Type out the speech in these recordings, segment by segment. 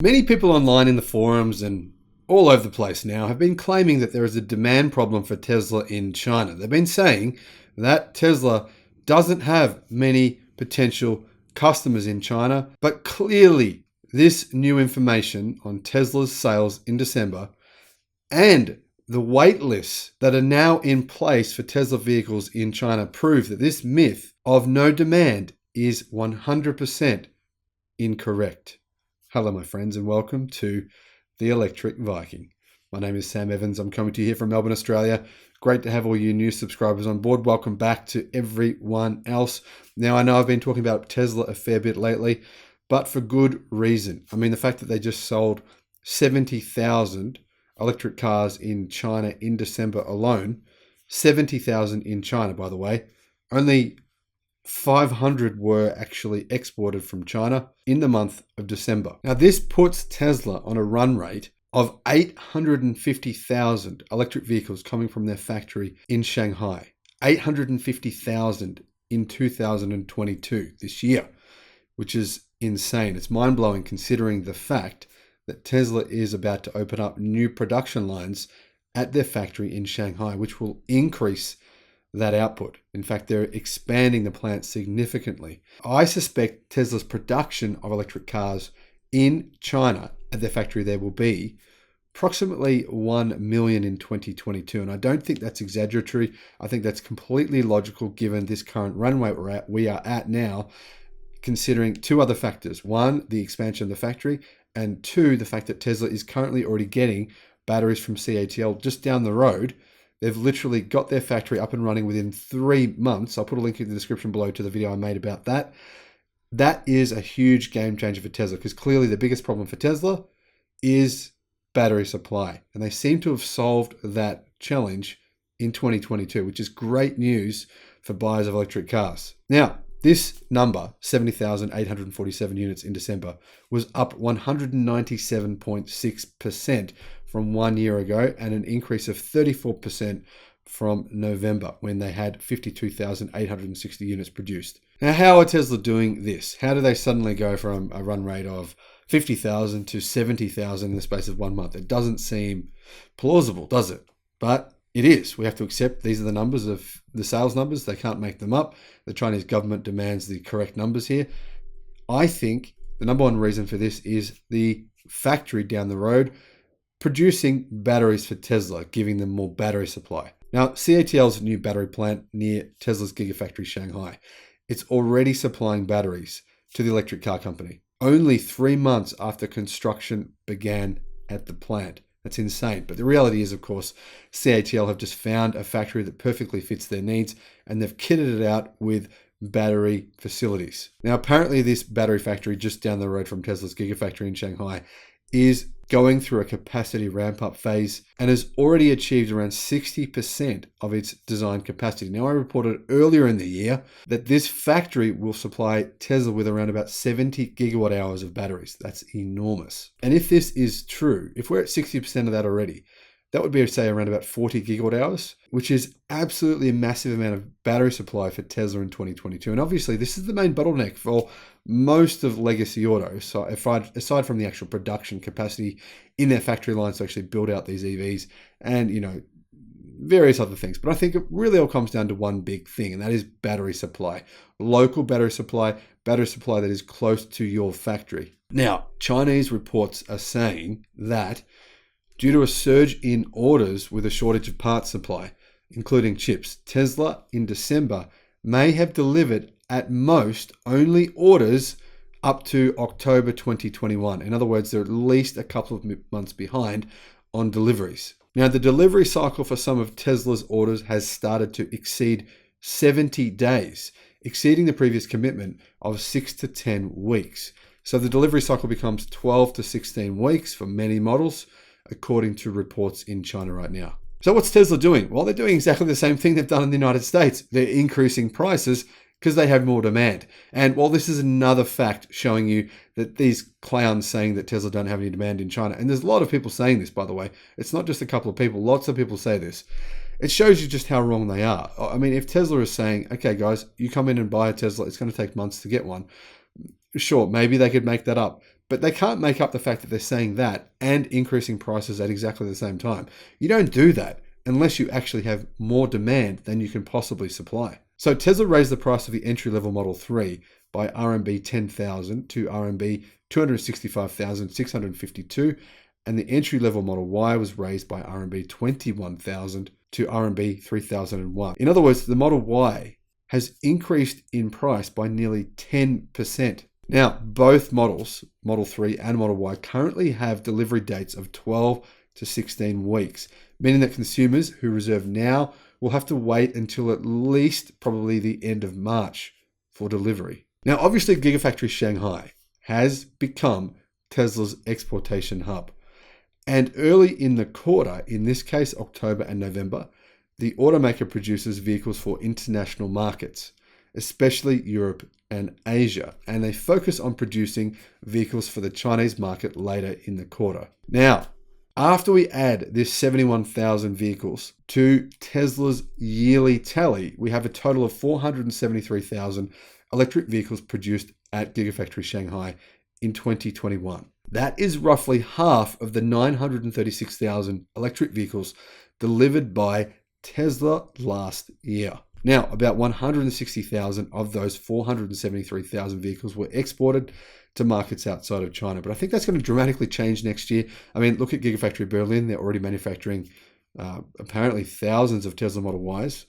Many people online in the forums and all over the place now have been claiming that there is a demand problem for Tesla in China. They've been saying that Tesla doesn't have many potential customers in China, but clearly this new information on Tesla's sales in December and the wait lists that are now in place for Tesla vehicles in China prove that this myth of no demand is 100% incorrect. Hello, my friends, and welcome to the Electric Viking. My name is Sam Evans. I'm coming to you here from Melbourne, Australia. Great to have all you new subscribers on board. Welcome back to everyone else. Now, I know I've been talking about Tesla a fair bit lately, but for good reason. I mean, the fact that they just sold 70,000 electric cars in China in December alone, 70,000 in China, by the way, only 500 were actually exported from China in the month of December. Now, this puts Tesla on a run rate of 850,000 electric vehicles coming from their factory in Shanghai. 850,000 in 2022, this year, which is insane. It's mind-blowing considering the fact that Tesla is about to open up new production lines at their factory in Shanghai, which will increase that output. In fact, they're expanding the plant significantly. I suspect Tesla's production of electric cars in China at their factory there will be approximately 1 million in 2022. And I don't think that's exaggeratory. I think that's completely logical given this current runway we are at now, considering two other factors. One, the expansion of the factory, and two, the fact that Tesla is currently already getting batteries from CATL just down the road. They've literally got their factory up and running within 3 months. I'll put a link in the description below to the video I made about that. That is a huge game changer for Tesla because clearly the biggest problem for Tesla is battery supply. And they seem to have solved that challenge in 2022, which is great news for buyers of electric cars. Now, this number, 70,847 units in December, was up 197.6% from 1 year ago and an increase of 34% from November when they had 52,860 units produced. Now, how are Tesla doing this? How do they suddenly go from a run rate of 50,000 to 70,000 in the space of 1 month? It doesn't seem plausible, does it? But it is. We have to accept these are the numbers of the sales numbers. They can't make them up. The Chinese government demands the correct numbers here. I think the number one reason for this is the factory down the road producing batteries for Tesla, giving them more battery supply. Now, CATL's new battery plant near Tesla's Gigafactory Shanghai, it's already supplying batteries to the electric car company only 3 months after construction began at the plant. That's insane. But the reality is, of course, CATL have just found a factory that perfectly fits their needs and they've kitted it out with battery facilities. Now, apparently this battery factory just down the road from Tesla's Gigafactory in Shanghai is going through a capacity ramp-up phase and has already achieved around 60% of its design capacity. Now, I reported earlier in the year that this factory will supply Tesla with around about 70 gigawatt hours of batteries. That's enormous. And if this is true, if we're at 60% of that already, that would be, say, around about 40 gigawatt hours, which is absolutely a massive amount of battery supply for Tesla in 2022. And obviously, this is the main bottleneck for most of legacy autos, so aside from the actual production capacity in their factory lines to actually build out these EVs and, various other things. But I think it really all comes down to one big thing, and that is battery supply. Local battery supply that is close to your factory. Now, Chinese reports are saying that due to a surge in orders with a shortage of parts supply, including chips, Tesla in December may have delivered at most only orders up to October 2021. In other words, they're at least a couple of months behind on deliveries. Now, the delivery cycle for some of Tesla's orders has started to exceed 70 days, exceeding the previous commitment of 6 to 10 weeks. So the delivery cycle becomes 12 to 16 weeks for many models, according to reports in China right now. So what's Tesla doing? Well, they're doing exactly the same thing they've done in the United States. They're increasing prices because they have more demand. And while this is another fact showing you that these clowns saying that Tesla don't have any demand in China, and there's a lot of people saying this, by the way, it's not just a couple of people, lots of people say this. It shows you just how wrong they are. I mean, if Tesla is saying, okay, guys, you come in and buy a Tesla, it's going to take months to get one. Sure, maybe they could make that up. But they can't make up the fact that they're saying that and increasing prices at exactly the same time. You don't do that unless you actually have more demand than you can possibly supply. So Tesla raised the price of the entry-level Model 3 by RMB 10,000 to RMB 265,652, and the entry-level Model Y was raised by RMB 21,000 to RMB 3,001. In other words, the Model Y has increased in price by nearly 10%. Now, both models, Model 3 and Model Y, currently have delivery dates of 12 to 16 weeks, meaning that consumers who reserve now will have to wait until at least probably the end of March for delivery. Now, obviously, Gigafactory Shanghai has become Tesla's exportation hub. And early in the quarter, in this case, October and November, the automaker produces vehicles for international markets, especially Europe and Asia, and they focus on producing vehicles for the Chinese market later in the quarter. Now, after we add this 71,000 vehicles to Tesla's yearly tally, we have a total of 473,000 electric vehicles produced at Gigafactory Shanghai in 2021. That is roughly half of the 936,000 electric vehicles delivered by Tesla last year. Now, about 160,000 of those 473,000 vehicles were exported to markets outside of China. But I think that's going to dramatically change next year. I mean, look at Gigafactory Berlin. They're already manufacturing apparently thousands of Tesla Model Ys.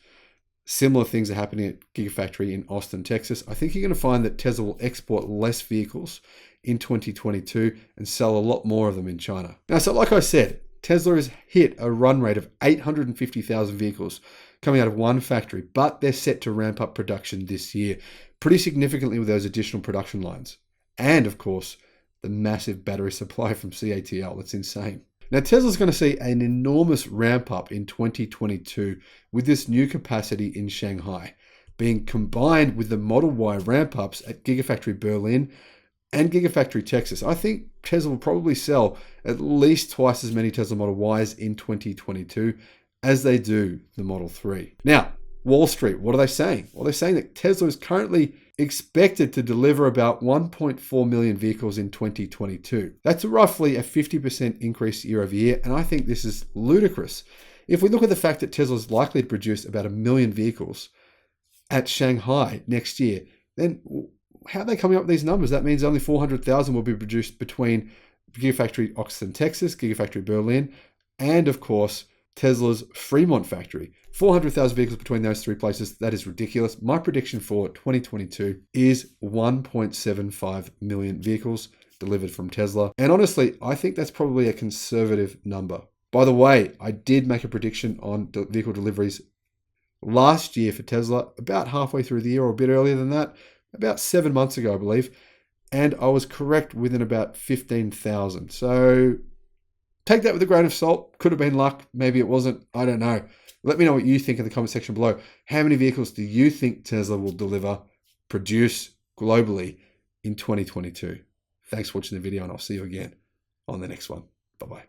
Similar things are happening at Gigafactory in Austin, Texas. I think you're going to find that Tesla will export less vehicles in 2022 and sell a lot more of them in China. Now, so like I said, Tesla has hit a run rate of 850,000 vehicles coming out of one factory, but they're set to ramp up production this year pretty significantly with those additional production lines. And of course, the massive battery supply from CATL. That's insane. Now, Tesla's going to see an enormous ramp up in 2022 with this new capacity in Shanghai being combined with the Model Y ramp ups at Gigafactory Berlin and Gigafactory Texas. I think Tesla will probably sell at least twice as many Tesla Model Ys in 2022 as they do the Model 3. Now, Wall Street, what are they saying? Well, they're saying that Tesla is currently expected to deliver about 1.4 million vehicles in 2022. That's roughly a 50% increase year over year, and I think this is ludicrous. If we look at the fact that Tesla is likely to produce about 1 million vehicles at Shanghai next year, then how are they coming up with these numbers? That means only 400,000 will be produced between Gigafactory Austin, Texas, Gigafactory Berlin, and of course, Tesla's Fremont factory. 400,000 vehicles between those three places. That is ridiculous. My prediction for 2022 is 1.75 million vehicles delivered from Tesla. And honestly, I think that's probably a conservative number. By the way, I did make a prediction on vehicle deliveries last year for Tesla, about halfway through the year or a bit earlier than that, about 7 months ago, I believe. And I was correct within about 15,000. So take that with a grain of salt. Could have been luck. Maybe it wasn't. I don't know. Let me know what you think in the comment section below. How many vehicles do you think Tesla will produce globally in 2022? Thanks for watching the video, and I'll see you again on the next one. Bye-bye.